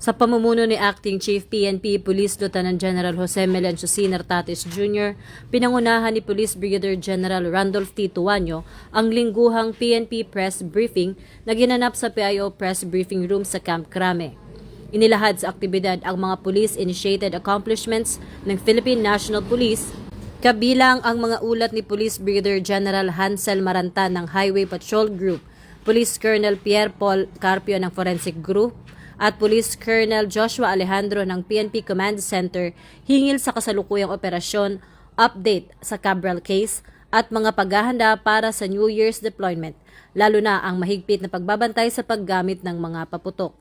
Sa pamumuno ni Acting Chief PNP Police Lieutenant General Jose Melencio C. Nartates Jr., pinangunahan ni Police Brigadier General Randolph T. Tuanyo ang lingguhang PNP press briefing na ginanap sa PIO Press Briefing Room sa Camp Crame. Inilahad sa aktibidad ang mga police-initiated accomplishments ng Philippine National Police, kabilang ang mga ulat ni Police Brigadier General Hansel Maranta ng Highway Patrol Group, Police Colonel Pierre Paul Carpio ng Forensic Group, at Police Colonel Joshua Alejandro ng PNP Command Center hingil sa kasalukuyang operasyon, update sa Cabral case at mga paghahanda para sa New Year's deployment, lalo na ang mahigpit na pagbabantay sa paggamit ng mga paputok.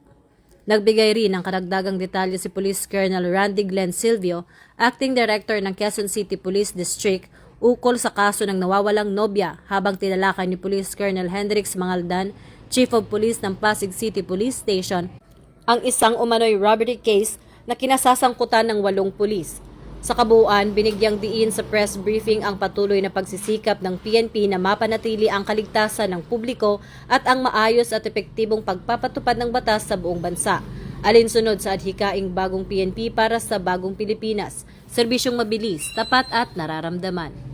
Nagbigay rin ng karagdagang detalye si Police Colonel Randy Glenn Silvio, Acting Director ng Quezon City Police District, ukol sa kaso ng nawawalang nobya, habang tinalakay ni Police Colonel Hendrix Mangaldan, Chief of Police ng Pasig City Police Station, ang isang umano'y robbery case na kinasasangkutan ng 8 pulis. Sa kabuuan, binigyang diin sa press briefing ang patuloy na pagsisikap ng PNP na mapanatili ang kaligtasan ng publiko at ang maayos at epektibong pagpapatupad ng batas sa buong bansa. Alinsunod sa adhikaing bagong PNP para sa bagong Pilipinas, serbisyong mabilis, tapat at nararamdaman.